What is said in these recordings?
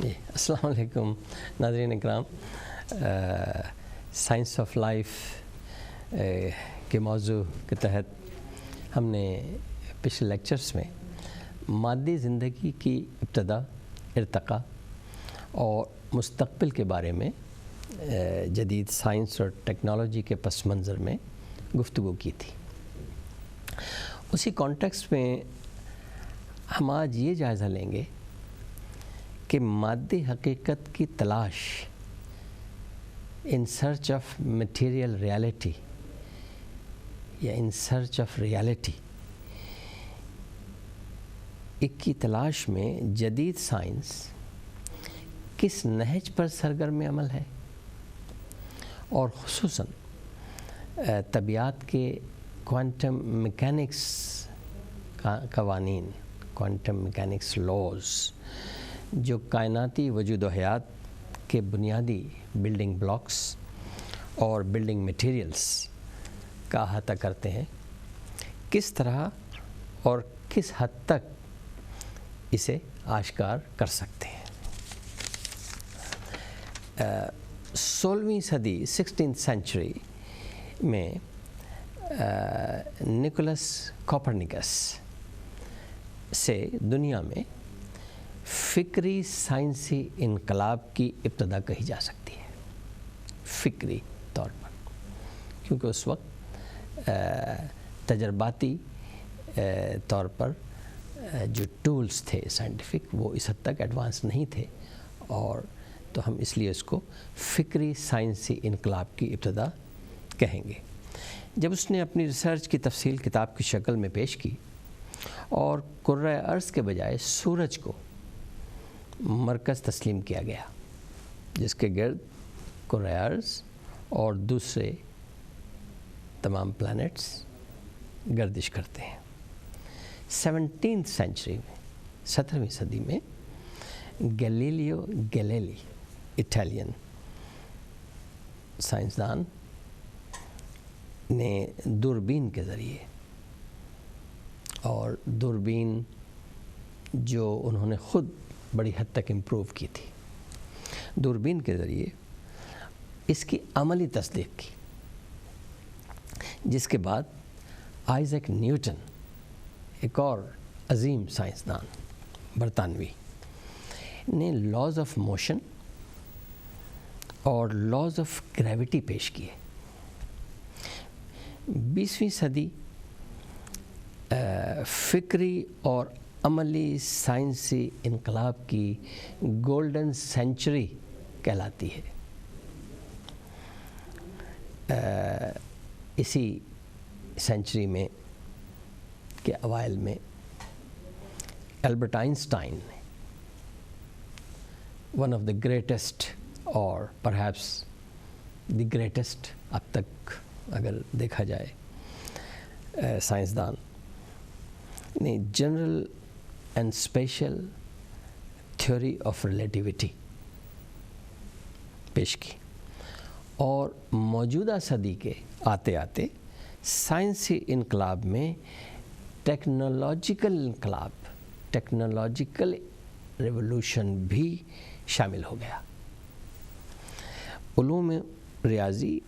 جی السلام علیکم ناظرین اکرام، سائنس آف لائف کے موضوع کے تحت ہم نے پچھلے لیکچرز میں مادی زندگی کی ابتدا، ارتقاء اور مستقبل کے بارے میں جدید سائنس اور ٹیکنالوجی کے پس منظر میں گفتگو کی تھی۔ اسی کانٹیکسٹ میں ہم آج یہ جائزہ لیں گے کہ مادی حقیقت کی تلاش in search of material reality یا ان سرچ آف ریالٹی کی تلاش میں جدید سائنس کس نہج پر سرگرم عمل ہے، اور خصوصاً طبیعت کے کوانٹم میکینکس قوانین، کوانٹم میکینکس لاز جو کائناتی وجود و حیات کے بنیادی بلڈنگ بلاکس اور بلڈنگ میٹیریلز کا احاطہ کرتے ہیں، کس طرح اور کس حد تک اسے آشکار کر سکتے ہیں۔ 16ویں صدی 16th سینچری میں نکولس کوپرنیکس سے دنیا میں فکری سائنسی انقلاب کی ابتدا کہی جا سکتی ہے، فکری طور پر، کیونکہ اس وقت تجرباتی طور پر جو ٹولز تھے سائنٹیفک وہ اس حد تک ایڈوانس نہیں تھے، اور تو ہم اس لیے اس کو فکری سائنسی انقلاب کی ابتدا کہیں گے۔ جب اس نے اپنی ریسرچ کی تفصیل کتاب کی شکل میں پیش کی اور کرۂ ارض کے بجائے سورج کو مرکز تسلیم کیا گیا جس کے گرد کرۂ ارض اور دوسرے تمام پلانٹس گردش کرتے ہیں۔ 17th سینچری میں، 17ویں صدی میں گیلیلیو گیلیلی اٹالین سائنسدان نے دوربین کے ذریعے، اور دوربین جو انہوں نے خود بڑی حد تک امپروو کی تھی، دوربین کے ذریعے اس کی عملی تصدیق کی، جس کے بعد آئزیک نیوٹن، ایک اور عظیم سائنسدان برطانوی، نے لاز آف موشن اور لاز آف گریوٹی پیش کیے۔ 20ویں صدی فکری اور عملی سائنسی انقلاب کی گولڈن سینچری کہلاتی ہے۔ اسی سینچری میں کے اوائل میں البرٹ آئنسٹائن نے ون آف دا گریٹسٹ اور پرہیپس دی گریٹسٹ اب تک اگر دیکھا جائے سائنسدان نے general and special theory of relativity پیش کی، اور موجودہ صدی کے آتے آتے سائنسی انقلاب میں ٹیکنالوجیکل انقلاب، ٹیکنالوجیکل ریولوشن بھی شامل ہو گیا۔ علوم ریاضی،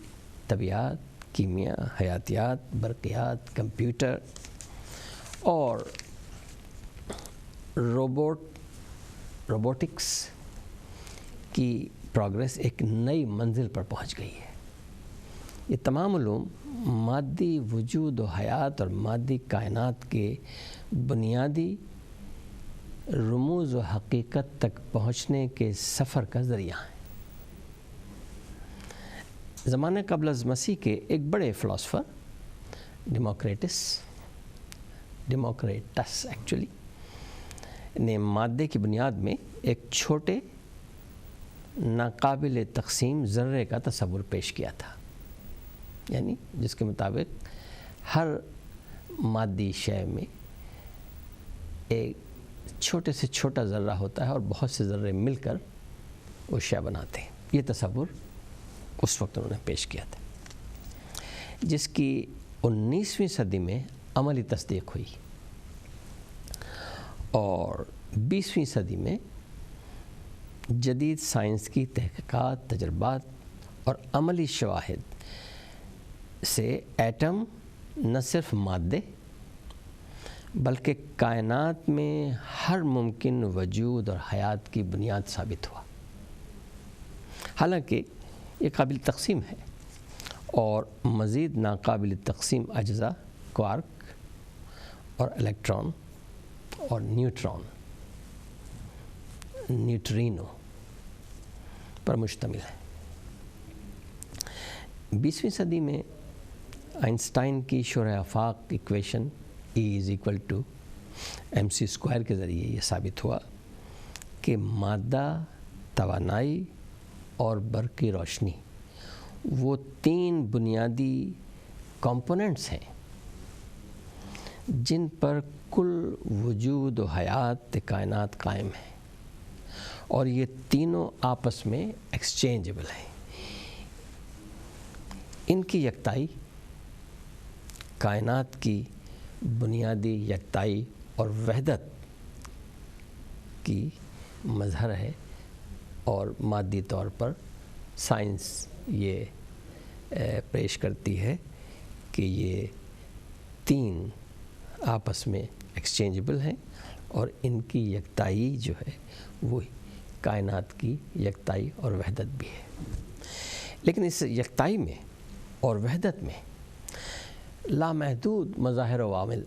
طبیعت، کیمیا، حیاتیات، برقیات، کمپیوٹر اور روبوٹکس کی پروگریس ایک نئی منزل پر پہنچ گئی ہے۔ یہ تمام علوم مادی وجود و حیات اور مادی کائنات کے بنیادی رموز و حقیقت تک پہنچنے کے سفر کا ذریعہ ہیں۔ زمانہ قبل از مسیح کے ایک بڑے فلاسفر ڈیموکریٹس ایکچولی نے مادے کی بنیاد میں ایک چھوٹے ناقابل تقسیم ذرے کا تصور پیش کیا تھا، یعنی جس کے مطابق ہر مادی شے میں ایک چھوٹے سے چھوٹا ذرہ ہوتا ہے اور بہت سے ذرے مل کر وہ شے بناتے ہیں۔ یہ تصور اس وقت انہوں نے پیش کیا تھا، جس کی 19ویں صدی میں عملی تصدیق ہوئی، اور 20ویں صدی میں جدید سائنس کی تحقیقات، تجربات اور عملی شواہد سے ایٹم نہ صرف مادے بلکہ کائنات میں ہر ممکن وجود اور حیات کی بنیاد ثابت ہوا۔ حالانکہ یہ قابل تقسیم ہے اور مزید ناقابل تقسیم اجزاء کوارک اور الیکٹران اور نیوٹرینو پر مشتمل ہے۔ 20ویں صدی میں آئنسٹائن کی شرح آفاق ایکویشن E=mc² کے ذریعے یہ ثابت ہوا کہ مادہ، توانائی اور برقی روشنی وہ 3 بنیادی کمپوننٹس ہیں جن پر کل وجود و حیات کائنات قائم ہے، اور یہ تینوں آپس میں ایکسچینجبل ہیں۔ ان کی یکتائی کائنات کی بنیادی یکتائی اور وحدت کی مظہر ہے، اور مادی طور پر سائنس یہ پیش کرتی ہے کہ یہ 3 آپس میں ایکسچینجبل ہیں، اور ان کی یکتائی جو ہے وہ کائنات کی یکتائی اور وحدت بھی ہے۔ لیکن اس یکتائی میں اور وحدت میں لامحدود مظاہر و عوامل،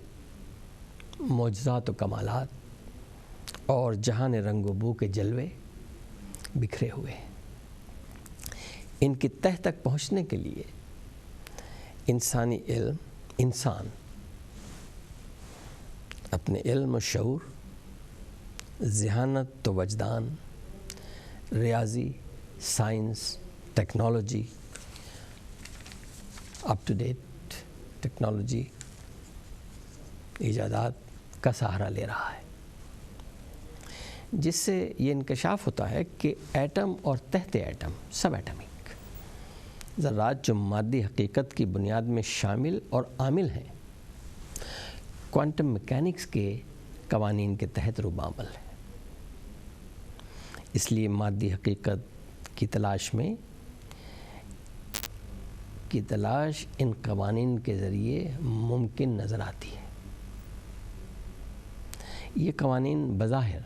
معجزات و کمالات اور جہان رنگ و بو کے جلوے بکھرے ہوئے ہیں۔ ان کی تہ تک پہنچنے کے لیے انسان اپنے علم و شعور، ذہانت و وجدان، ریاضی، سائنس، technology, up to date technology, ایجادات کا سہارا لے رہا ہے، جس سے یہ انکشاف ہوتا ہے کہ ایٹم اور تحت ایٹم سب ایٹمک ذرات جو مادی حقیقت کی بنیاد میں شامل اور عامل ہیں، کوانٹم میکینکس کے قوانین کے تحت روب عمل ہے۔ اس لیے مادی حقیقت کی تلاش ان قوانین کے ذریعے ممکن نظر آتی ہے۔ یہ قوانین بظاہر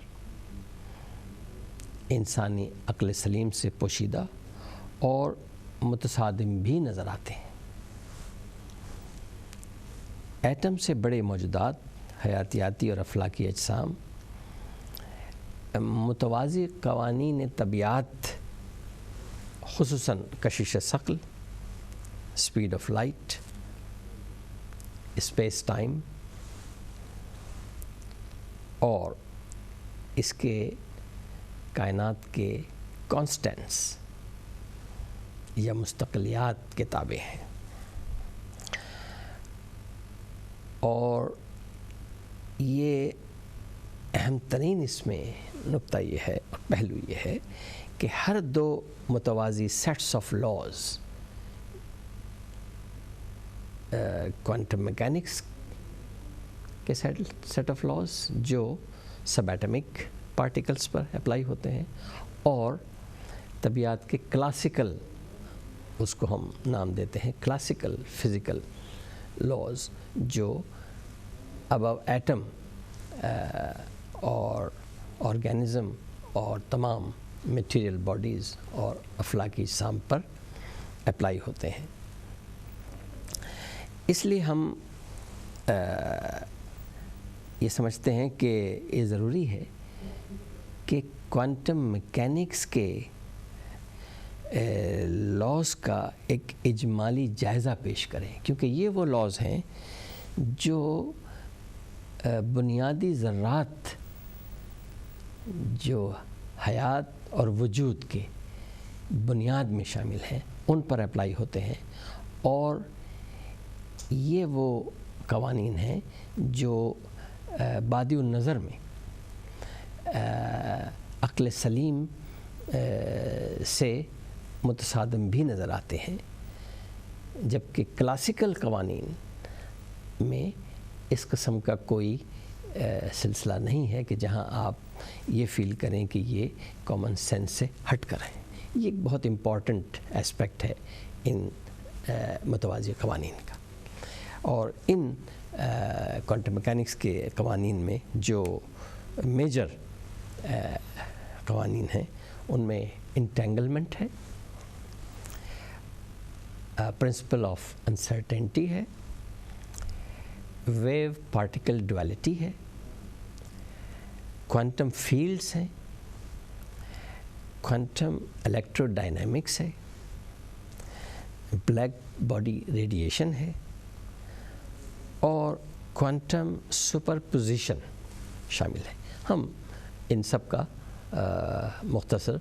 انسانی عقل سلیم سے پوشیدہ اور متصادم بھی نظر آتے ہیں۔ ایٹم سے بڑے موجودات، حیاتیاتی اور افلاکی اجسام متوازی قوانین طبیعت، خصوصاً کشش ثقل، speed of light, space time اور اس کے کائنات کے کانسٹنٹس یا مستقلیات کے تابع ہیں۔ اور یہ اہم ترین اس میں نقطہ یہ ہے اور پہلو یہ ہے کہ ہر 2 متوازی sets of laws, quantum mechanics کے سیٹ آف لاز جو سب ایٹمک پارٹیکلز پر اپلائی ہوتے ہیں، اور طبیعت کے کلاسیکل، اس کو ہم نام دیتے ہیں کلاسیکل فزیکل لاز، جو ابو ایٹم اور آرگینزم اور تمام میٹیریل باڈیز اور افلاکی اجسام پر اپلائی ہوتے ہیں۔ اس لیے ہم یہ سمجھتے ہیں کہ یہ ضروری ہے کہ کوانٹم میکینکس کے لاز کا ایک اجمالی جائزہ پیش کریں، کیونکہ یہ وہ لاز ہیں جو بنیادی ذرات جو حیات اور وجود کے بنیاد میں شامل ہیں ان پر اپلائی ہوتے ہیں، اور یہ وہ قوانین ہیں جو بادی النظر میں عقل سلیم سے متصادم بھی نظر آتے ہیں، جبکہ کلاسیکل قوانین میں اس قسم کا کوئی سلسلہ نہیں ہے کہ جہاں آپ یہ فیل کریں کہ یہ کامن سینس سے ہٹ کر ہیں. یہ ایک بہت امپورٹنٹ اسپیکٹ ہے ان متوازی قوانین کا. اور ان کوانٹم میکینکس کے قوانین میں جو میجر قوانین ہیں ان میں انٹینگلمنٹ ہے, پرنسپل آف انسرٹینٹی ہے, ویو پارٹیکل ڈویلٹی ہے, کوانٹم فیلڈس ہیں, کوانٹم الیکٹرو ڈائنامکس ہے, بلیک باڈی ریڈیشن ہے, اور کوانٹم سپر پوزیشن شامل ہے. ہم ان سب کا مختصر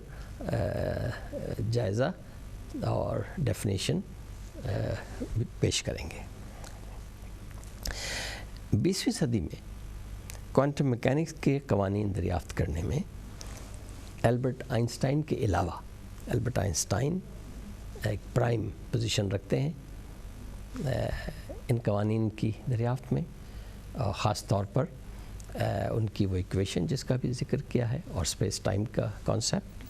جائزہ اور ڈیفینیشن پیش کریں گے. 20ویں صدی میں کوانٹم میکینکس کے قوانین دریافت کرنے میں البرٹ آئنسٹائن کے علاوہ, البرٹ آئنسٹائن ایک پرائم پوزیشن رکھتے ہیں ان قوانین کی دریافت میں, خاص طور پر ان کی وہ ایکویشن جس کا بھی ذکر کیا ہے اور اسپیس ٹائم کا کانسیپٹ.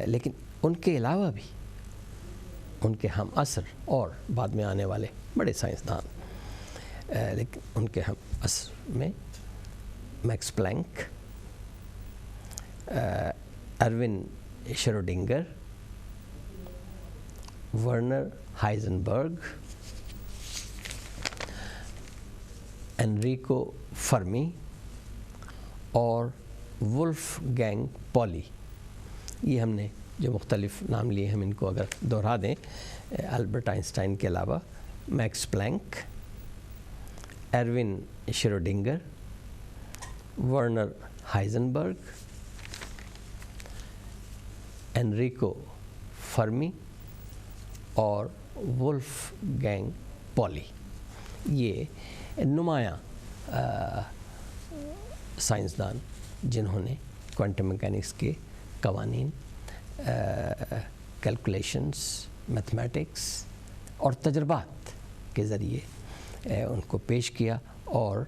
لیکن ان کے علاوہ بھی ان کے ہم عصر اور بعد میں آنے والے بڑے سائنسدان, لیکن ان کے ہم عصر میں Max Planck, Erwin Schrodinger, Werner Heisenberg, Enrico Fermi اور ولف گینگ پولی, یہ ہم نے جو مختلف نام لیے ہم ان کو اگر دہرا دیں, البرٹ آئنسٹائن کے علاوہ Max Planck, Erwin Schrodinger, Werner Heisenberg, Enrico Fermi اور ولف گینگ پولی, یہ نمایاں سائنسدان جنہوں نے کوانٹم میکینکس کے قوانین, کیلکولیشنز, میتھمیٹکس اور تجربات کے ذریعے ان کو پیش کیا اور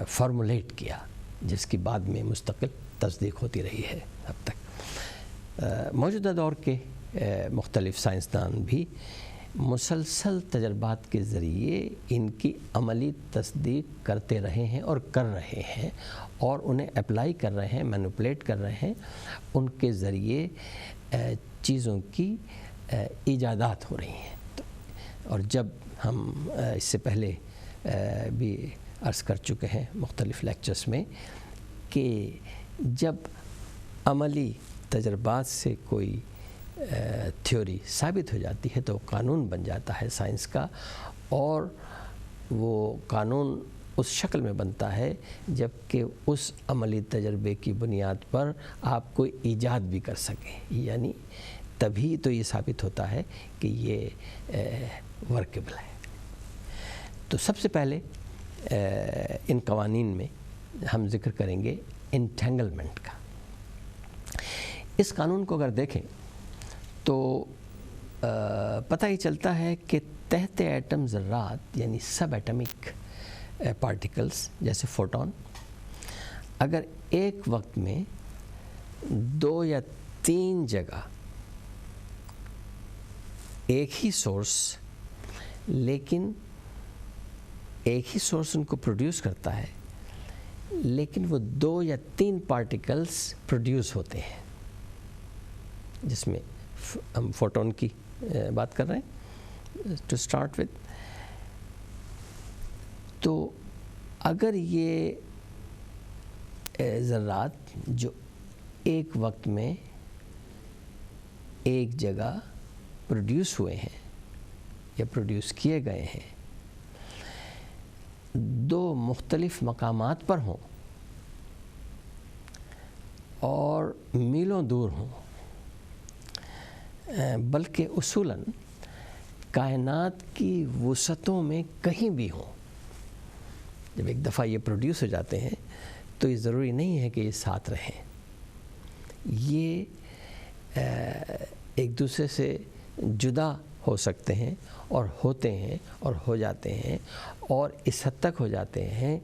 فارمولیٹ کیا, جس کی بعد میں مستقل تصدیق ہوتی رہی ہے اب تک. موجودہ دور کے مختلف سائنسدان بھی مسلسل تجربات کے ذریعے ان کی عملی تصدیق کرتے رہے ہیں اور کر رہے ہیں, اور انہیں اپلائی کر رہے ہیں, مینوپولیٹ کر رہے ہیں. ان کے ذریعے چیزوں کی ایجادات ہو رہی ہیں. اور جب ہم اس سے پہلے بھی عرض کر چکے ہیں مختلف لیکچرز میں کہ جب عملی تجربات سے کوئی تھیوری ثابت ہو جاتی ہے تو قانون بن جاتا ہے سائنس کا, اور وہ قانون اس شکل میں بنتا ہے جب کہ اس عملی تجربے کی بنیاد پر آپ کوئی ایجاد بھی کر سکیں, یعنی تبھی تو یہ ثابت ہوتا ہے کہ یہ ورکیبل ہے. تو سب سے پہلے ان قوانین میں ہم ذکر کریں گے انٹینگلمنٹ کا. اس قانون کو اگر دیکھیں تو پتہ ہی چلتا ہے کہ تحت ایٹم ذرات یعنی سب ایٹمک پارٹیکلز جیسے فوٹون اگر ایک وقت میں 2 یا 3 جگہ ایک ہی سورس, لیکن ایک ہی سورس ان کو پروڈیوس کرتا ہے, لیکن وہ 2 یا 3 پارٹیکلز پروڈیوس ہوتے ہیں, جس میں ہم فوٹون کی بات کر رہے ہیں ٹو اسٹارٹ وتھ. تو اگر یہ ذرات جو ایک وقت میں ایک جگہ پروڈیوس ہوئے ہیں یا پروڈیوس کیے گئے ہیں 2 مختلف مقامات پر ہوں اور میلوں دور ہوں, بلکہ اصولاً کائنات کی وسعتوں میں کہیں بھی ہوں, جب ایک دفعہ یہ پروڈیوس ہو جاتے ہیں تو یہ ضروری نہیں ہے کہ یہ ساتھ رہیں, یہ ایک دوسرے سے جدا ہو سکتے ہیں اور ہوتے ہیں اور ہو جاتے ہیں, اور اس حد تک ہو جاتے ہیں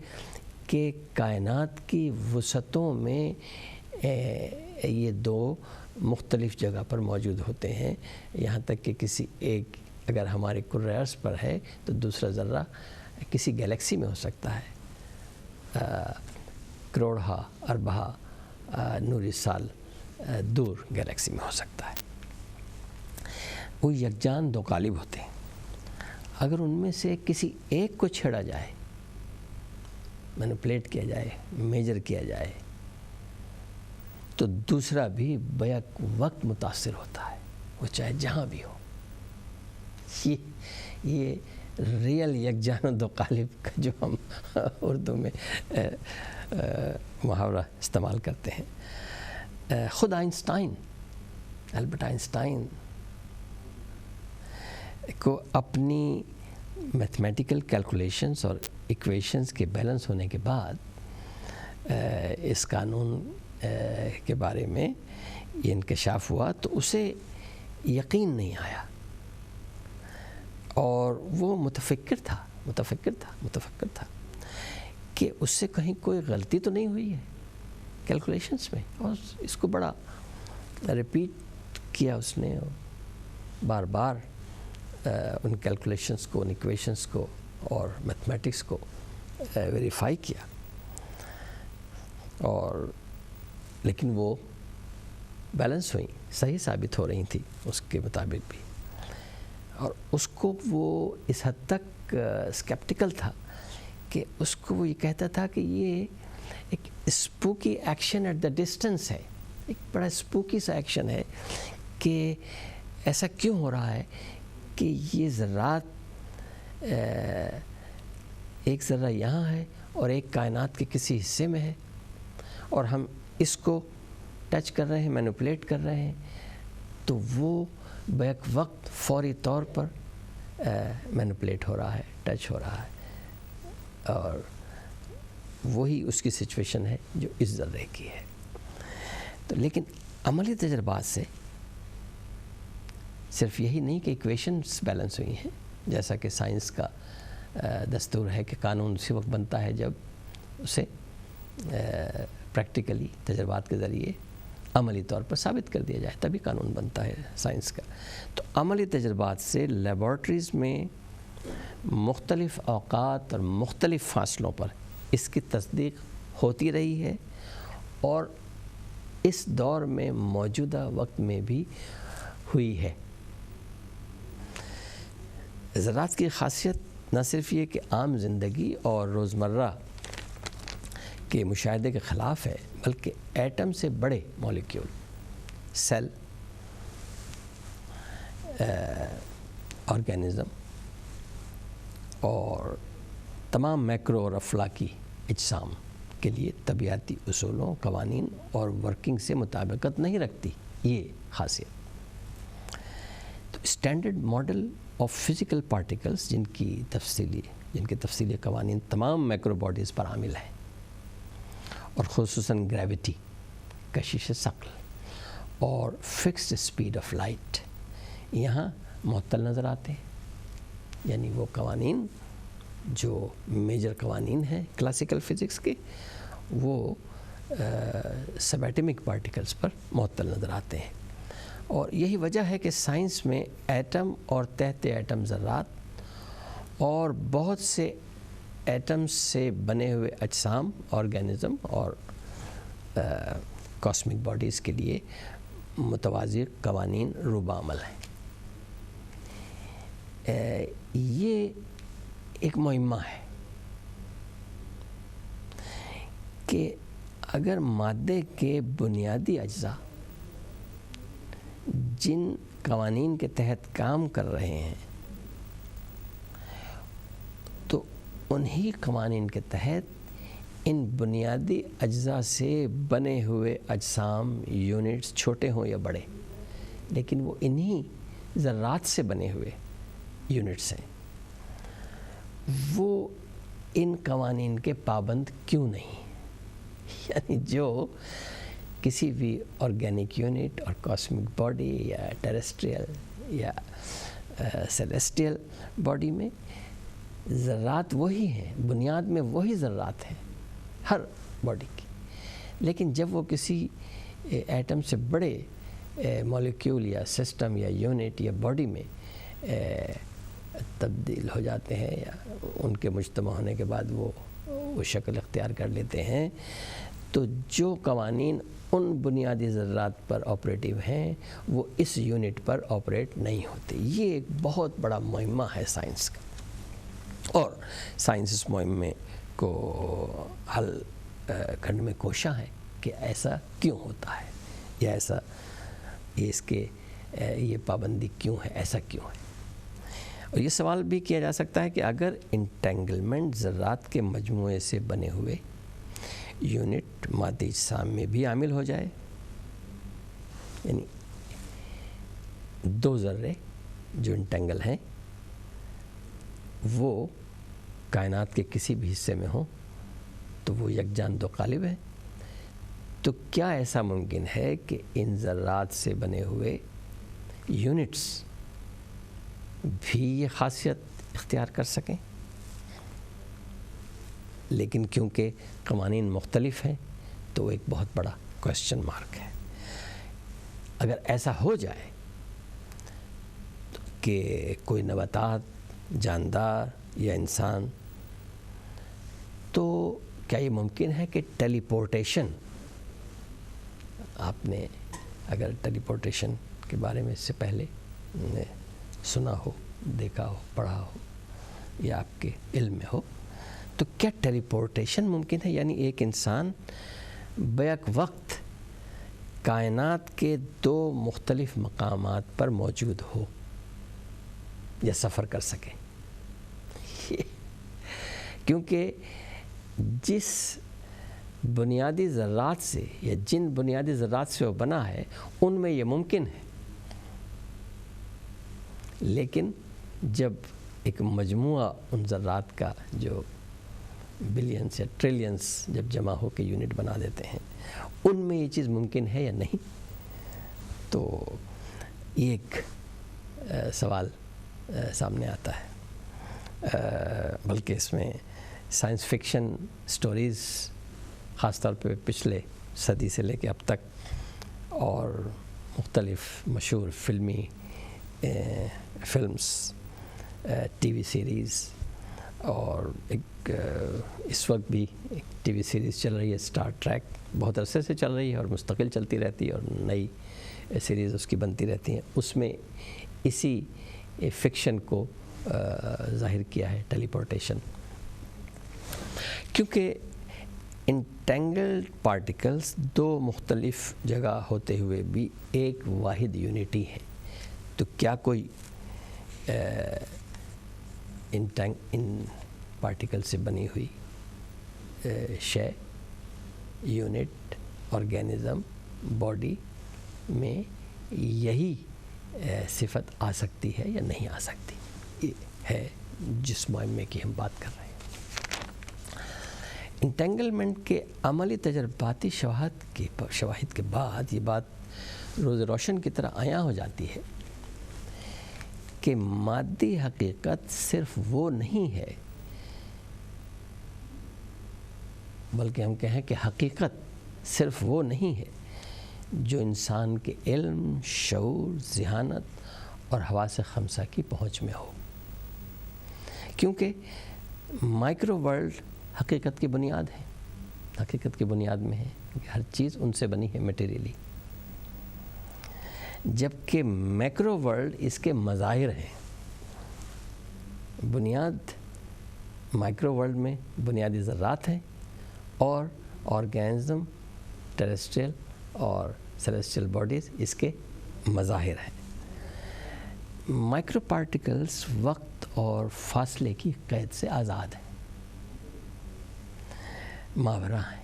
کہ کائنات کی وسعتوں میں یہ دو مختلف جگہ پر موجود ہوتے ہیں، یہاں تک کہ کسی ایک اگر ہمارے کرۂ ارض پر ہے تو دوسرا ذرہ کسی گیلیکسی میں ہو سکتا ہے، کروڑہا اربہا نوری سال دور گیلیکسی میں ہو سکتا ہے۔ وہ یکجان دو قالب ہوتے ہیں، اگر ان میں سے کسی ایک کو چھیڑا جائے، مینوپلیٹ کیا جائے، میجر کیا جائے، تو دوسرا بھی بیک وقت متاثر ہوتا ہے، وہ چاہے جہاں بھی ہو۔ یہ ریئل یکجان دو قالب کا جو ہم اردو میں محاورہ استعمال کرتے ہیں۔ خود آئنسٹائن، البرٹ آئنسٹائن کو اپنی میتھمیٹیکل کیلکولیشنز اور ایکویشنز کے بیلنس ہونے کے بعد اس قانون کے بارے میں یہ انکشاف ہوا تو اسے یقین نہیں آیا، اور وہ متفکر تھا کہ اس سے کہیں کوئی غلطی تو نہیں ہوئی ہے کیلکولیشنز میں، اور اس کو بڑا ریپیٹ کیا اس نے، بار بار ان کیلکولیشنز کو، ان ایکویشنز کو اور میتھمیٹکس کو ویریفائی کیا، اور لیکن وہ بیلنس ہوئیں، صحیح ثابت ہو رہی تھی اس کے مطابق بھی، اور اس کو وہ اس حد تک اسکیپٹیکل تھا کہ اس کو وہ یہ کہتا تھا کہ یہ ایک اسپوکی ایکشن ایٹ دا ڈسٹنس ہے، ایک بڑا اسپوکی سا ایکشن ہے کہ ایسا کیوں ہو رہا ہے کہ یہ ذرات ایک ذرہ یہاں ہے اور ایک کائنات کے کسی حصے میں ہے، اور ہم اس کو ٹچ کر رہے ہیں، مینوپولیٹ کر رہے ہیں، تو وہ بیک وقت فوری طور پر مینوپولیٹ ہو رہا ہے، ٹچ ہو رہا ہے، اور وہی اس کی سچویشن ہے جو اس ذرے کی ہے۔ تو لیکن عملی تجربات سے صرف یہی نہیں کہ ایکویشنز بیلنس ہوئی ہیں، جیسا کہ سائنس کا دستور ہے کہ قانون اسی وقت بنتا ہے جب اسے پریکٹیکلی تجربات کے ذریعے عملی طور پر ثابت کر دیا جائے، تبھی قانون بنتا ہے سائنس کا۔ تو عملی تجربات سے لیبارٹریز میں مختلف اوقات اور مختلف فاصلوں پر اس کی تصدیق ہوتی رہی ہے، اور اس دور میں موجودہ وقت میں بھی ہوئی ہے۔ ذرات کی خاصیت نہ صرف یہ کہ عام زندگی اور روزمرہ کے مشاہدے کے خلاف ہے، بلکہ ایٹم سے بڑے مالیکیول، سیل، آرگینزم اور تمام میکرو اور افلاکی اجسام کے لیے طبیعتی اصولوں، قوانین اور ورکنگ سے مطابقت نہیں رکھتی یہ خاصیت۔ تو standard model of physical particles جن کے تفصیلی قوانین تمام میکرو باڈیز پر عامل ہیں، اور خصوصاً گریوٹی، کشش ثقل اور فکسڈ اسپیڈ آف لائٹ یہاں معطل نظر آتے ہیں، یعنی وہ قوانین جو میجر قوانین ہیں کلاسیکل فزکس کے، وہ سب ایٹمک پارٹیکلز پر معطل نظر آتے ہیں۔ اور یہی وجہ ہے کہ سائنس میں ایٹم اور تحت ایٹم ذرات اور بہت سے ایٹمز سے بنے ہوئے اجسام، آرگینزم اور کاسمک باڈیز کے لیے متوازی قوانین روبہ عمل ہیں۔ یہ ایک معمہ ہے کہ اگر مادے کے بنیادی اجزاء جن قوانین کے تحت کام کر رہے ہیں، تو انہی قوانین کے تحت ان بنیادی اجزاء سے بنے ہوئے اجسام، یونٹس چھوٹے ہوں یا بڑے، لیکن وہ انہی ذرات سے بنے ہوئے یونٹس ہیں، وہ ان قوانین کے پابند کیوں نہیں؟ یعنی جو کسی بھی آرگینک یونٹ اور کاسمک باڈی یا ٹیریسٹریل یا سیلیسٹیل باڈی میں ذرات وہی ہیں، بنیاد میں وہی ذرات ہیں، ہر باڈی کی. لیکن جب وہ کسی ایٹم سے بڑے مالیکیول یا سسٹم یا یونٹ یا باڈی میں تبدیل ہو جاتے ہیں یا ان کے مجتمع ہونے کے بعد وہ شکل اختیار کر لیتے ہیں، تو جو قوانین ان بنیادی ذرات پر آپریٹیو ہیں وہ اس یونٹ پر آپریٹ نہیں ہوتے. یہ ایک بہت بڑا معمہ ہے سائنس کا، اور سائنس اس معمے کو حل کرنے میں کوشاں ہے کہ ایسا کیوں ہوتا ہے، یا ایسا اس کے یہ پابندی کیوں ہے، ایسا کیوں ہے. اور یہ سوال بھی کیا جا سکتا ہے کہ اگر انٹینگلمنٹ ذرات کے مجموعے سے بنے ہوئے یونٹ مادی اجسام میں بھی عامل ہو جائے، یعنی دو ذرے جو انٹینگل ہیں وہ کائنات کے کسی بھی حصے میں ہوں تو وہ یکجان دو قالب ہیں، تو کیا ایسا ممکن ہے کہ ان ذرات سے بنے ہوئے یونٹس بھی یہ خاصیت اختیار کر سکیں؟ لیکن کیونکہ قوانین مختلف ہیں تو وہ ایک بہت بڑا کویسچن مارک ہے. اگر ایسا ہو جائے کہ کوئی نباتات، جاندار یا انسان، تو کیا یہ ممکن ہے کہ ٹیلی پورٹیشن، آپ نے اگر ٹیلی پورٹیشن کے بارے میں اس سے پہلے سنا ہو، دیکھا ہو، پڑھا ہو یا آپ کے علم میں ہو، تو کیا ٹیلی پورٹیشن ممکن ہے؟ یعنی ایک انسان بیک وقت کائنات کے دو مختلف مقامات پر موجود ہو یا سفر کر سکے. کیونکہ جس بنیادی ذرات سے یا جن بنیادی ذرات سے وہ بنا ہے ان میں یہ ممکن ہے، لیکن جب ایک مجموعہ ان ذرات کا جو بلینس یا ٹریلینس جب جمع ہو کے یونٹ بنا دیتے ہیں، ان میں یہ چیز ممکن ہے یا نہیں، تو یہ ایک سوال سامنے آتا ہے. بلکہ اس میں سائنس فکشن سٹوریز خاص طور پہ پچھلے صدی سے لے کے اب تک، اور مختلف مشہور فلمز، ٹی وی سیریز، اور ایک اس وقت بھی ایک ٹی وی سیریز چل رہی ہے اسٹار ٹریک، بہت عرصے سے چل رہی ہے اور مستقل چلتی رہتی ہے اور نئی سیریز اس کی بنتی رہتی ہیں. اس میں اسی فکشن کو ظاہر کیا ہے، ٹیلی پورٹیشن. کیونکہ انٹینگلڈ پارٹیکلز دو مختلف جگہ ہوتے ہوئے بھی ایک واحد یونٹی ہے، تو کیا کوئی ان پارٹیکل سے بنی ہوئی شے، یونٹ، آرگینزم، باڈی میں یہی صفت آ سکتی ہے یا نہیں آ سکتی؟ یہ ہے جس معمے کی ہم بات کر رہے ہیں. انٹینگلمنٹ کے عملی تجرباتی شواہد کے بعد یہ بات روز روشن کی طرح عیاں ہو جاتی ہے کہ مادی حقیقت صرف وہ نہیں ہے، بلکہ ہم کہیں کہ حقیقت صرف وہ نہیں ہے جو انسان کے علم، شعور، ذہانت اور حواس خمسہ کی پہنچ میں ہو. کیونکہ مائکرو ورلڈ حقیقت کی بنیاد ہے، حقیقت کی بنیاد میں ہے کہ ہر چیز ان سے بنی ہے میٹیریلی، جبکہ میکرو ورلڈ اس کے مظاہر ہیں. بنیاد مائکرو ورلڈ میں بنیادی ذرات ہیں اور آرگینزم، ٹیریسٹریل اور سیلیسٹیل باڈیز اس کے مظاہر ہیں. مائکرو پارٹیکلز وقت اور فاصلے کی قید سے آزاد ہیں، ماورا ہیں.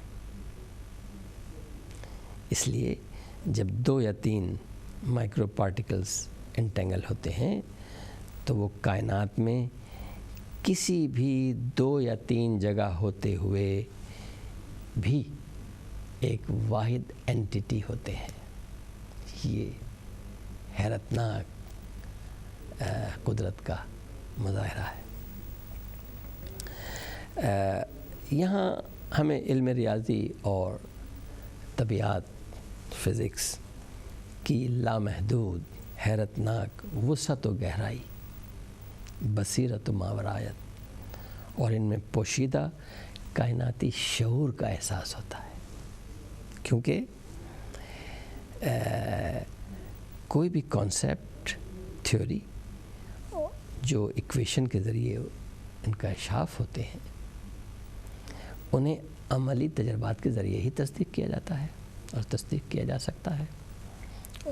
اس لیے جب 2 یا 3 مائکرو پارٹیکلز انٹینگل ہوتے ہیں تو وہ کائنات میں کسی بھی 2 یا 3 جگہ ہوتے ہوئے بھی ایک واحد اینٹیٹی ہوتے ہیں. یہ حیرتناک قدرت کا مظاہرہ ہے. یہاں ہمیں علم ریاضی اور طبیعت فزکس کی لامحدود حیرت ناک وسعت و گہرائی، بصیرت و ماورایت اور ان میں پوشیدہ کائناتی شعور کا احساس ہوتا ہے، کیونکہ کوئی بھی کانسیپٹ، تھیوری جو ایکویشن کے ذریعے انکشاف ہوتے ہیں انہیں عملی تجربات کے ذریعے ہی تصدیق کیا جاتا ہے اور تصدیق کیا جا سکتا ہے،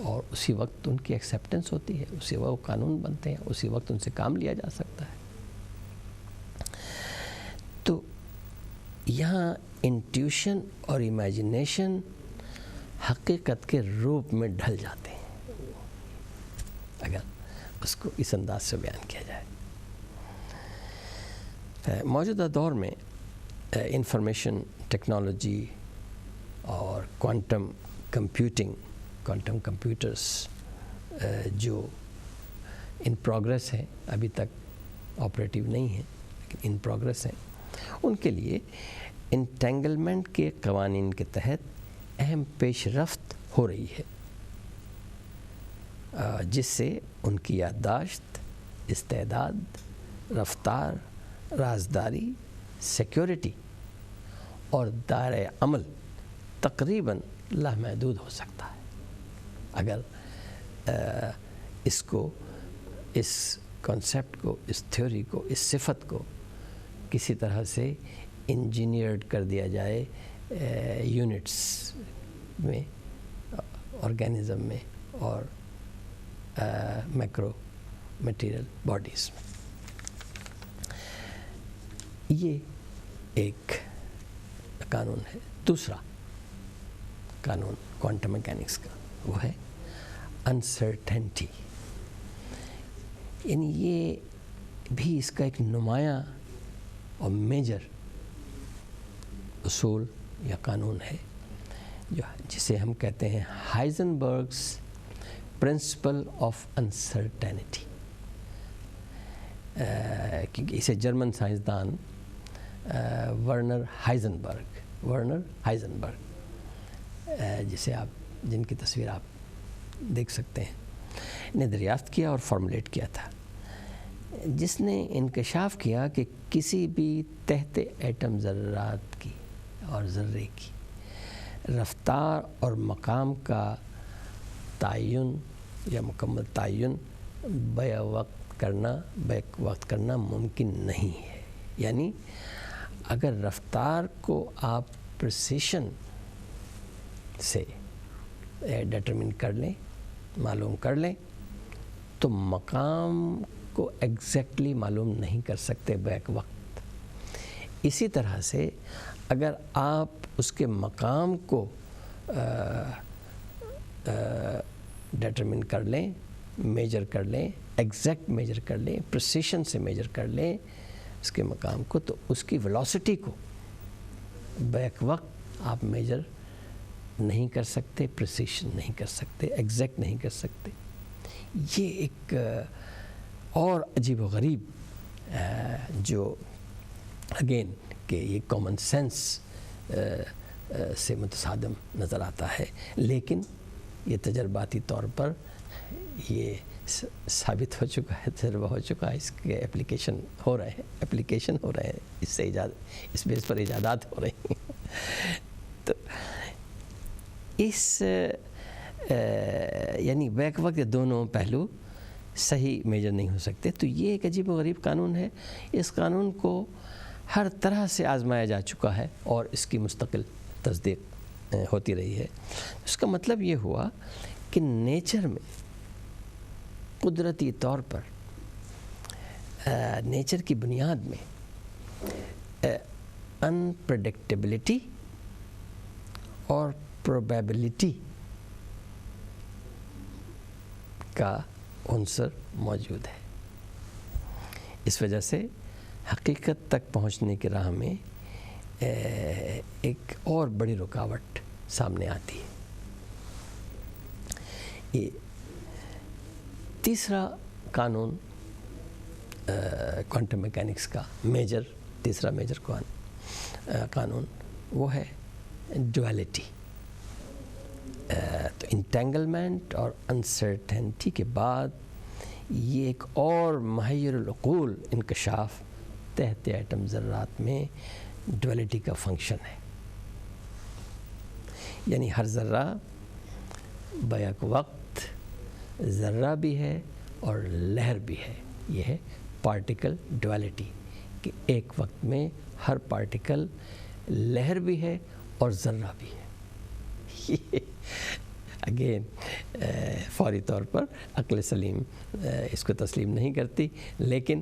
اور اسی وقت ان کی ایکسیپٹنس ہوتی ہے، اسی وقت وہ قانون بنتے ہیں، اسی وقت ان سے کام لیا جا سکتا ہے۔ تو یہاں انٹیوشن اور امیجنیشن حقیقت کے روپ میں ڈھل جاتے ہیں، اگر اس کو اس انداز سے بیان کیا جائے۔ موجودہ دور میں انفارمیشن ٹیکنالوجی اور کوانٹم کمپیوٹرز جو ان پروگریس ہیں، ابھی تک آپریٹیو نہیں ہیں لیکن ان پروگریس ہیں، ان کے لیے انٹینگلمنٹ کے قوانین کے تحت اہم پیش رفت ہو رہی ہے، جس سے ان کی یادداشت، استعداد، رفتار، رازداری، سیکیورٹی اور دائرۂ عمل تقریباً لامحدود ہو سکتا ہے، اگر اس کانسیپٹ کو، اس تھیوری کو، اس صفت کو کسی طرح سے انجینئرڈ کر دیا جائے یونٹس میں، آرگینزم میں اور میکرو میٹیریل باڈیز میں۔ یہ ایک قانون ہے۔ دوسرا قانون کوانٹم میکینکس کا وہ ہے انسرٹینٹی، یعنی یہ بھی اس کا ایک نمایاں اور میجر اصول یا قانون ہے، جسے ہم کہتے ہیں ہائزنبرگس پرنسپل آف انسرٹینٹی، کیونکہ اسے جرمن سائنسدان ورنر ہائزنبرگ جن کی تصویر آپ دیکھ سکتے ہیں، نے دریافت کیا اور فارمولیٹ کیا تھا، جس نے انکشاف کیا کہ کسی بھی تحت ایٹم ذرات کی اور ذرے کی رفتار اور مقام کا تعین یا مکمل تعین بیک وقت کرنا ممکن نہیں ہے۔ یعنی اگر رفتار کو آپ پریسیشن سے ڈیٹرمن کر لیں، معلوم کر لیں، تو مقام کو ایگزیکٹلی معلوم نہیں کر سکتے بیک وقت۔ اسی طرح سے اگر آپ اس کے مقام کو ڈیٹرمن کر لیں، میجر کر لیں، ایگزیکٹ میجر کر لیں، پریسیشن سے میجر کر لیں اس کے مقام کو، تو اس کی ویلوسٹی کو بیک وقت آپ میجر نہیں کر سکتے، پریسیشن نہیں کر سکتے، ایگزیکٹ نہیں کر سکتے۔ یہ ایک اور عجیب و غریب جو اگین کہ یہ کامن سینس سے متصادم نظر آتا ہے، لیکن یہ تجرباتی طور پر یہ ثابت ہو چکا ہے، تجربہ ہو چکا ہے، اس کے اپلیکیشن ہو رہے ہیں، اس بیس پر ایجادات ہو رہی ہیں۔ تو اس یعنی بیک وقت کے دونوں پہلو صحیح میجر نہیں ہو سکتے، تو یہ ایک عجیب و غریب قانون ہے۔ اس قانون کو ہر طرح سے آزمایا جا چکا ہے اور اس کی مستقل تصدیق ہوتی رہی ہے۔ اس کا مطلب یہ ہوا کہ نیچر میں قدرتی طور پر نیچر کی بنیاد میں انپریڈکٹیبلٹی اور پروبیبلٹی کا عنصر موجود ہے۔ اس وجہ سے حقیقت تک پہنچنے کی راہ میں ایک اور بڑی رکاوٹ سامنے آتی ہے۔ یہ تیسرا قانون کوانٹم میکینکس کا تیسرا میجر قانون وہ ہے ڈویلٹی. تو انٹینگلمنٹ اور انسرٹنٹی کے بعد یہ ایک اور محیر العقول انکشاف تحت ایٹم ذرات میں ڈویلٹی کا فنکشن ہے. یعنی ہر ذرہ بیک وقت ذرہ بھی ہے اور لہر بھی ہے. یہ ہے پارٹیکل ڈویلٹی کہ ایک وقت میں ہر پارٹیکل لہر بھی ہے اور ذرہ بھی ہے. اگین فوری طور پر عقل سلیم اس کو تسلیم نہیں کرتی، لیکن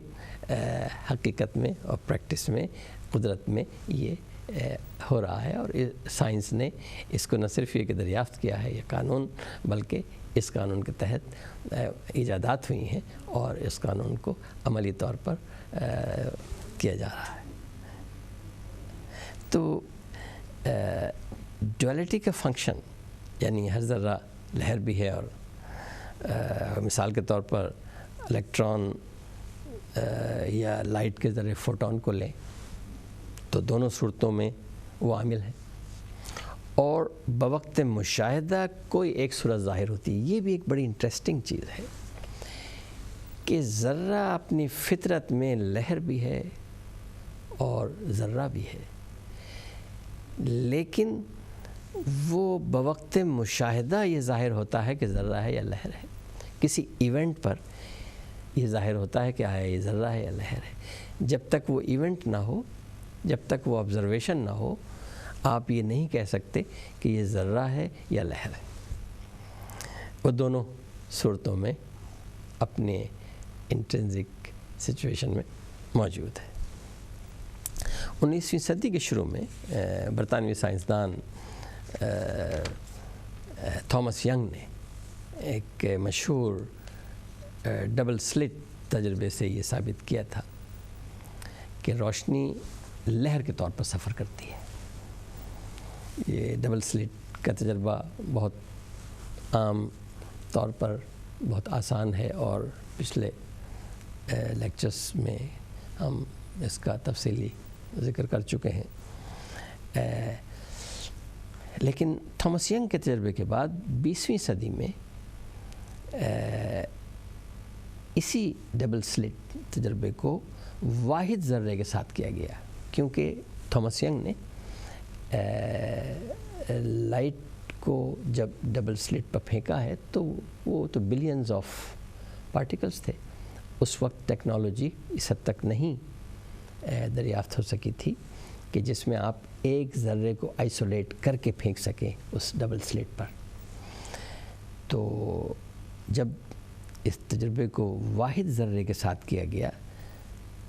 حقیقت میں اور پریکٹس میں قدرت میں یہ ہو رہا ہے. اور سائنس نے اس کو نہ صرف یہ کہ دریافت کیا ہے یہ قانون، بلکہ اس قانون کے تحت ایجادات ہوئی ہیں اور اس قانون کو عملی طور پر کیا جا رہا ہے. تو ڈویلٹی کا فنکشن یعنی ہر ذرہ لہر بھی ہے اور مثال کے طور پر الیکٹران یا لائٹ کے ذریعے فوٹون کو لیں تو دونوں صورتوں میں وہ عامل ہیں، اور بوقت مشاہدہ کوئی ایک صورت ظاہر ہوتی ہے. یہ بھی ایک بڑی انٹرسٹنگ چیز ہے کہ ذرہ اپنی فطرت میں لہر بھی ہے اور ذرہ بھی ہے، لیکن وہ بوقت مشاہدہ یہ ظاہر ہوتا ہے کہ ذرہ ہے یا لہر ہے. کسی ایونٹ پر یہ ظاہر ہوتا ہے کہ آیا یہ ذرہ ہے یا لہر ہے. جب تک وہ ایونٹ نہ ہو، جب تک وہ آبزرویشن نہ ہو، آپ یہ نہیں کہہ سکتے کہ یہ ذرہ ہے یا لہر ہے. وہ دونوں صورتوں میں اپنے انٹرنزک سچویشن میں موجود ہے. 19ویں صدی کے شروع میں برطانوی سائنسدان تھامس ینگ نے ایک مشہور ڈبل سلٹ تجربے سے یہ ثابت کیا تھا کہ روشنی لہر کے طور پر سفر کرتی ہے. یہ ڈبل سلٹ کا تجربہ بہت عام طور پر بہت آسان ہے اور پچھلے لیکچرز میں ہم اس کا تفصیلی ذکر کر چکے ہیں. لیکن تھامس ینگ کے تجربے کے بعد 20ویں صدی میں اسی ڈبل سلٹ تجربے کو واحد ذرے کے ساتھ کیا گیا، کیونکہ تھامس ینگ نے لائٹ کو جب ڈبل سلٹ پر پھینکا ہے تو وہ تو بلینز آف پارٹیکلز تھے. اس وقت ٹیکنالوجی اس حد تک نہیں دریافت ہو سکی تھی کہ جس میں آپ ایک ذرے کو آئسولیٹ کر کے پھینک سکیں اس ڈبل سلٹ پر. تو جب اس تجربے کو واحد ذرے کے ساتھ کیا گیا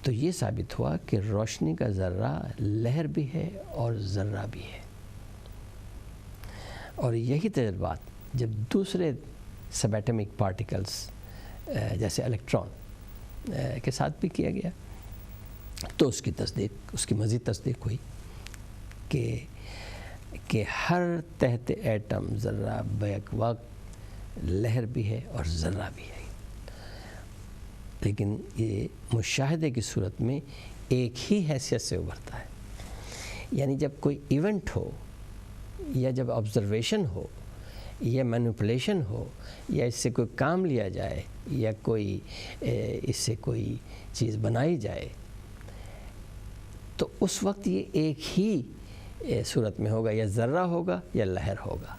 تو یہ ثابت ہوا کہ روشنی کا ذرہ لہر بھی ہے اور ذرہ بھی ہے. اور یہی تجربات جب دوسرے سب ایٹمک پارٹیکلز جیسے الیکٹران کے ساتھ بھی کیا گیا تو اس کی مزید تصدیق ہوئی کہ ہر تحت ایٹم ذرہ بیک وقت لہر بھی ہے اور ذرہ بھی ہے. لیکن یہ مشاہدے کی صورت میں ایک ہی حیثیت سے ابھرتا ہے. یعنی جب کوئی ایونٹ ہو یا جب آبزرویشن ہو یا مینیپولیشن ہو یا اس سے کوئی کام لیا جائے یا کوئی اس سے کوئی چیز بنائی جائے تو اس وقت یہ ایک ہی صورت میں ہوگا، یا ذرہ ہوگا یا لہر ہوگا.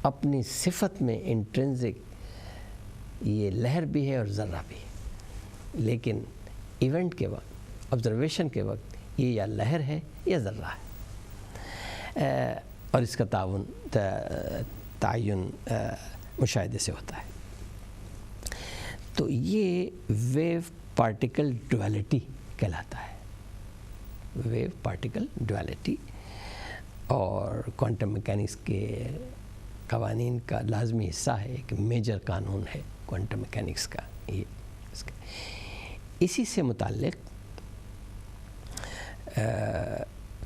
اپنی صفت میں انٹرنزک یہ لہر بھی ہے اور ذرہ بھی ہے، لیکن ایونٹ کے وقت آبزرویشن کے وقت یہ یا لہر ہے یا ذرہ ہے. اور اس کا تعین مشاہدے سے ہوتا ہے. تو یہ ویو پارٹیکل ڈویلٹی کہلاتا ہے. ویو پارٹیکل ڈویلٹی اور کوانٹم میکینکس کے قوانین کا لازمی حصہ ہے، ایک میجر قانون ہے کوانٹم میکینکس کا. اسی سے متعلق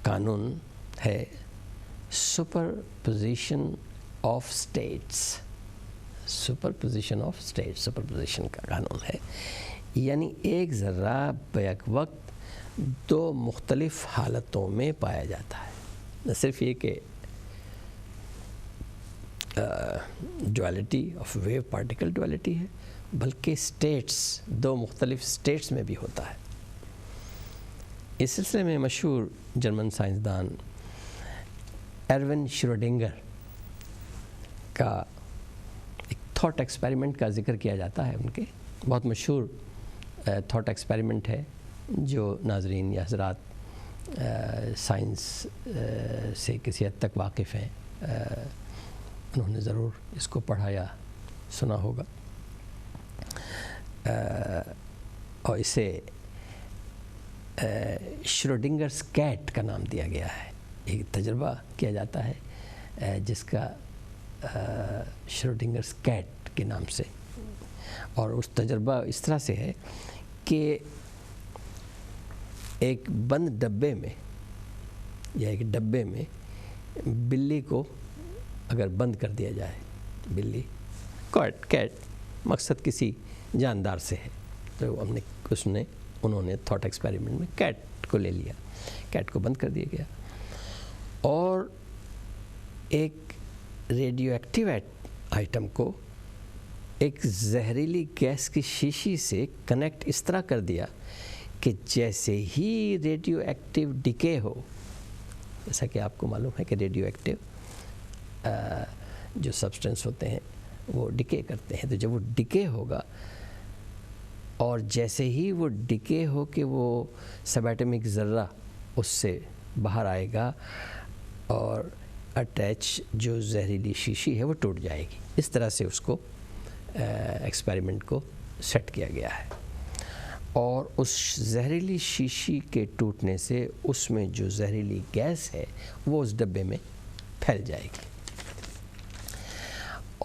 قانون ہے super position of states. Super position of states super position کا قانون ہے. یعنی ایک ذرہ بیک وقت دو مختلف حالتوں میں پایا جاتا ہے. نہ صرف یہ کہ duality of wave particle duality ہے، بلکہ اسٹیٹس، دو مختلف اسٹیٹس میں بھی ہوتا ہے۔ اس سلسلے میں مشہور جرمن سائنسدان ایروین شروڈنگر کا ایک تھاٹ ایکسپیریمنٹ کا ذکر کیا جاتا ہے۔ ان کے بہت مشہور تھاٹ ایکسپیریمنٹ ہے، جو ناظرین یا حضرات سائنس سے کسی حد تک واقف ہیں، انہوں نے ضرور اس کو پڑھا یا سنا ہوگا، اور اسے شروڈنگرز کیٹ کا نام دیا گیا ہے۔ ایک تجربہ کیا جاتا ہے جس کا شروڈنگرز کیٹ کے نام سے، اور اس تجربہ اس طرح سے ہے کہ ایک بند ڈبے میں یا ایک ڈبے میں بلی کو اگر بند کر دیا جائے، بلی کیٹ مقصد کسی جاندار سے ہے، تو انہوں نے تھاٹ ایکسپیریمنٹ میں کیٹ کو لے لیا، کیٹ کو بند کر دیا گیا، اور ایک ریڈیو ایکٹیو آئٹم کو ایک زہریلی گیس کی شیشی سے کنیکٹ اس طرح کر دیا کہ جیسے ہی ریڈیو ایکٹیو ڈکے ہو، جیسا کہ آپ کو معلوم ہے کہ ریڈیو ایکٹیو جو سبسٹنس ہوتے ہیں وہ ڈکے کرتے ہیں، تو جب وہ ڈکے ہوگا اور جیسے ہی وہ ڈکے ہو کہ وہ سب ایٹمک ذرہ اس سے باہر آئے گا اور اٹیچ جو زہریلی شیشی ہے وہ ٹوٹ جائے گی۔ اس طرح سے اس کو ایکسپیریمنٹ کو سیٹ کیا گیا ہے، اور اس زہریلی شیشی کے ٹوٹنے سے اس میں جو زہریلی گیس ہے وہ اس ڈبے میں پھیل جائے گی،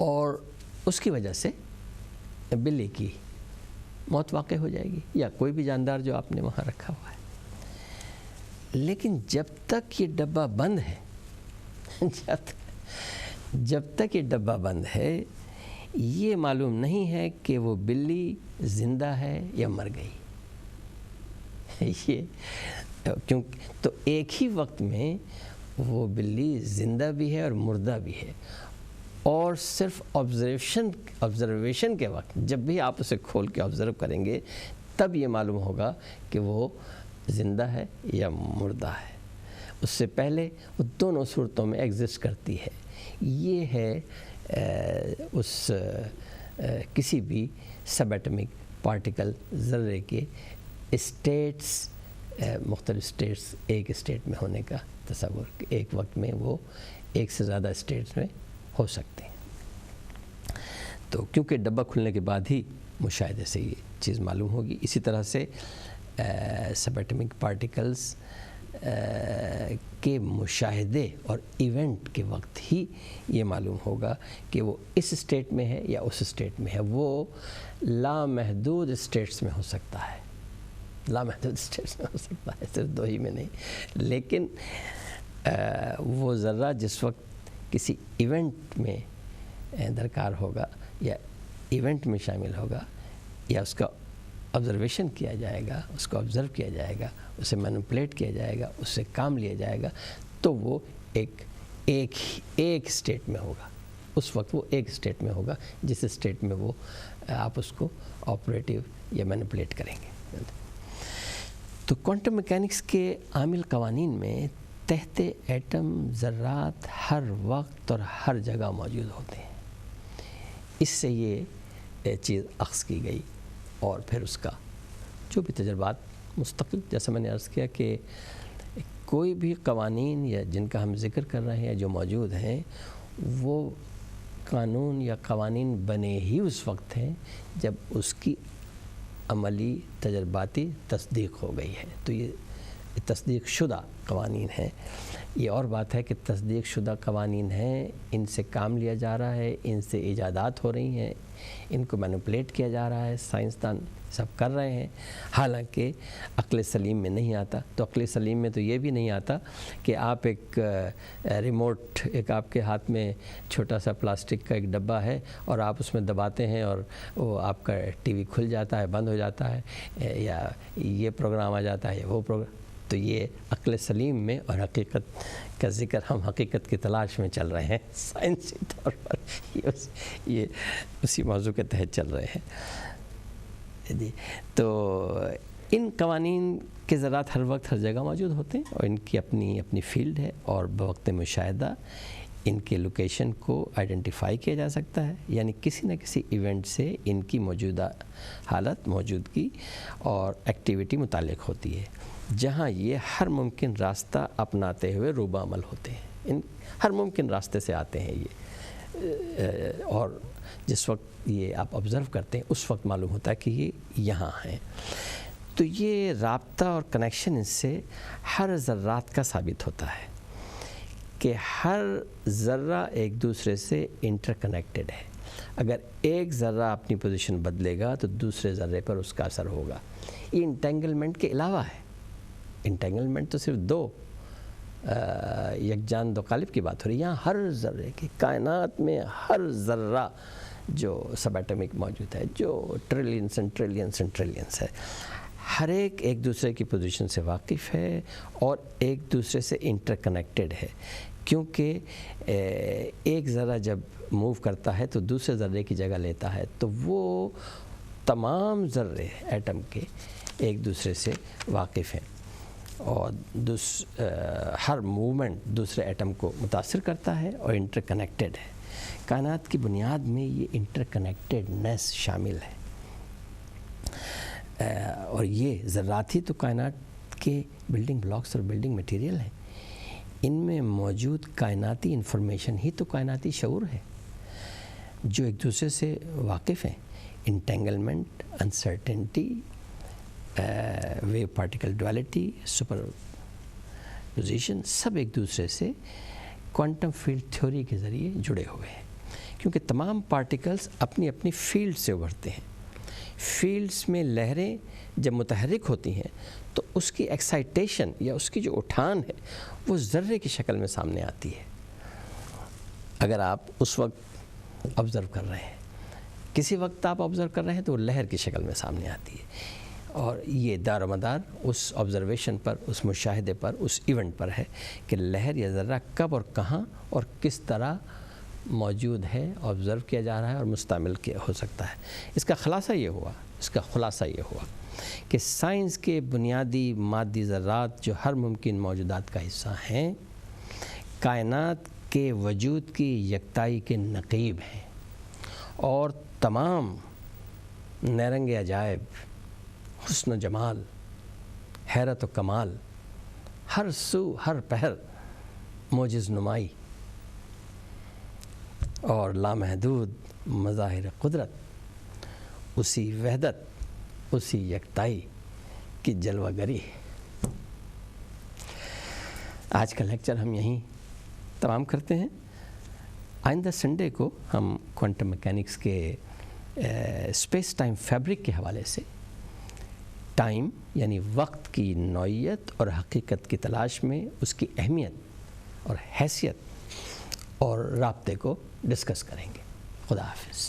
اور اس کی وجہ سے بلی کی موت واقع ہو جائے گی، یا کوئی بھی جاندار جو آپ نے وہاں رکھا ہوا ہے۔ لیکن جب تک یہ ڈبہ بند ہے، جب تک یہ ڈبہ بند ہے، یہ معلوم نہیں ہے کہ وہ بلی زندہ ہے یا مر گئی۔ تو ایک ہی وقت میں وہ بلی زندہ بھی ہے اور مردہ بھی ہے، اور صرف آبزرویشن کے وقت جب بھی آپ اسے کھول کے آبزرو کریں گے تب یہ معلوم ہوگا کہ وہ زندہ ہے یا مردہ ہے۔ اس سے پہلے وہ دونوں صورتوں میں ایگزسٹ کرتی ہے۔ یہ ہے اس کسی بھی سب ایٹمک پارٹیکل ذرے کے اسٹیٹس، مختلف اسٹیٹس ایک اسٹیٹ میں ہونے کا تصور، ایک وقت میں وہ ایک سے زیادہ اسٹیٹس میں ہو سکتے ہیں۔ تو کیونکہ ڈبہ کھلنے کے بعد ہی مشاہدے سے یہ چیز معلوم ہوگی، اسی طرح سے سب ایٹمک پارٹیکلز کے مشاہدے اور ایونٹ کے وقت ہی یہ معلوم ہوگا کہ وہ اس اسٹیٹ میں ہے یا اس اسٹیٹ میں ہے۔ وہ لامحدود اسٹیٹس میں ہو سکتا ہے، لامحدود اسٹیٹس میں ہو سکتا ہے، صرف دو ہی میں نہیں۔ لیکن وہ ذرہ جس وقت کسی ایونٹ میں درکار ہوگا یا ایونٹ میں شامل ہوگا یا اس کا آبزرویشن کیا جائے گا، اس کو آبزرو کیا جائے گا، اسے مینپولیٹ کیا جائے گا، اس سے کام لیا جائے گا، تو وہ ایک اسٹیٹ میں ہوگا۔ اس وقت وہ ایک اسٹیٹ میں ہوگا جس اسٹیٹ میں وہ آپ اس کو آپریٹیو یا مینپولیٹ کریں گے۔ تو کوانٹم میکینکس کے عامل قوانین میں تحت ایٹم ذرات ہر وقت اور ہر جگہ موجود ہوتے ہیں۔ اس سے یہ چیز اخذ کی گئی، اور پھر اس کا جو بھی تجربات مستقل، جیسا میں نے عرض کیا کہ کوئی بھی قوانین یا جن کا ہم ذکر کر رہے ہیں جو موجود ہیں، وہ قانون یا قوانین بنے ہی اس وقت ہیں جب اس کی عملی تجرباتی تصدیق ہو گئی ہے۔ تو یہ تصدیق شدہ قوانین ہیں۔ یہ اور بات ہے کہ تصدیق شدہ قوانین ہیں، ان سے کام لیا جا رہا ہے، ان سے ایجادات ہو رہی ہیں، ان کو مینپولیٹ کیا جا رہا ہے، سائنسدان سب کر رہے ہیں، حالانکہ عقل سلیم میں نہیں آتا۔ تو عقل سلیم میں تو یہ بھی نہیں آتا کہ آپ ایک ریموٹ، ایک آپ کے ہاتھ میں چھوٹا سا پلاسٹک کا ایک ڈبہ ہے اور آپ اس میں دباتے ہیں اور وہ آپ کا ٹی وی کھل جاتا ہے، بند ہو جاتا ہے، یا یہ پروگرام آ جاتا ہے یا وہ پروگرام۔ تو یہ عقل سلیم میں اور حقیقت کا ذکر، ہم حقیقت کی تلاش میں چل رہے ہیں سائنسی طور پر، یہ اسی موضوع کے تحت چل رہے ہیں جی۔ تو ان قوانین کے ذرات ہر وقت ہر جگہ موجود ہوتے ہیں اور ان کی اپنی فیلڈ ہے، اور بوقت مشاہدہ ان کے لوکیشن کو آئیڈینٹیفائی کیا جا سکتا ہے، یعنی کسی نہ کسی ایونٹ سے ان کی موجودہ حالت، موجودگی اور ایکٹیویٹی متعلق ہوتی ہے، جہاں یہ ہر ممکن راستہ اپناتے ہوئے روبہ عمل ہوتے ہیں۔ ان ہر ممکن راستے سے آتے ہیں یہ، اور جس وقت یہ آپ آبزرو کرتے ہیں اس وقت معلوم ہوتا ہے کہ یہ یہاں ہیں۔ تو یہ رابطہ اور کنیکشن اس سے ہر ذرات کا ثابت ہوتا ہے کہ ہر ذرہ ایک دوسرے سے انٹر کنیکٹڈ ہے۔ اگر ایک ذرہ اپنی پوزیشن بدلے گا تو دوسرے ذرے پر اس کا اثر ہوگا۔ یہ انٹینگلمنٹ کے علاوہ ہے، انٹینگلمنٹ تو صرف دو یکجان دو قالب کی بات ہو رہی ہے، یہاں ہر ذرے کی، کائنات میں ہر ذرہ جو سب ایٹمک موجود ہے، جو ٹریلینس اینڈ ٹریلینس اینڈ ٹریلینس ہے، ہر ایک دوسرے کی پوزیشن سے واقف ہے اور ایک دوسرے سے انٹر کنیکٹڈ ہے، کیونکہ ایک ذرہ جب موو کرتا ہے تو دوسرے ذرے کی جگہ لیتا ہے، تو وہ تمام ذرے ایٹم کے ایک دوسرے سے واقف ہیں، اور ہر موومنٹ دوسرے ایٹم کو متاثر کرتا ہے اور انٹر کنیکٹڈ ہے۔ کائنات کی بنیاد میں یہ انٹر کنیکٹڈنس شامل ہے، اور یہ ذرات ہی تو کائنات کے بلڈنگ بلاکس اور بلڈنگ مٹیریل ہیں۔ ان میں موجود کائناتی انفارمیشن ہی تو کائناتی شعور ہے، جو ایک دوسرے سے واقف ہیں۔ Entanglement, uncertainty, wave particle duality, superposition, سب ایک دوسرے سے کوانٹم فیلڈ تھیوری کے ذریعے جڑے ہوئے ہیں، کیونکہ تمام پارٹیکلز اپنی اپنی فیلڈ سے ابھرتے ہیں۔ فیلڈز میں لہریں جب متحرک ہوتی ہیں تو اس کی ایکسائٹیشن یا اس کی جو اٹھان ہے وہ ذرے کی شکل میں سامنے آتی ہے۔ اگر آپ اس وقت آبزرو کر رہے ہیں، کسی وقت آپ آبزرو کر رہے ہیں تو وہ لہر کی شکل میں سامنے آتی ہے، اور یہ دار و مدار اس آبزرویشن پر، اس مشاہدے پر، اس ایونٹ پر ہے کہ لہر یا ذرہ کب اور کہاں اور کس طرح موجود ہے، آبزرو کیا جا رہا ہے اور مستعمل ہو سکتا ہے۔ اس کا خلاصہ یہ ہوا کہ سائنس کے بنیادی مادی ذرات جو ہر ممکن موجودات کا حصہ ہیں، کائنات کے وجود کی یکتائی کے نقیب ہیں، اور تمام نیرنگ عجائب، حسن و جمال، حیرت و کمال، ہر سو ہر پہر موجز نمائی اور لامحدود مظاہر قدرت، اسی وحدت، اسی یکتائی کی جلوہ گری۔ آج کا لیکچر ہم یہیں تمام کرتے ہیں۔ آئندہ سنڈے کو ہم کوانٹم میکینکس کے اسپیس ٹائم فیبرک کے حوالے سے ٹائم یعنی وقت کی نوعیت اور حقیقت کی تلاش میں اس کی اہمیت اور حیثیت اور رابطے کو ڈسکس کریں گے۔ خدا حافظ۔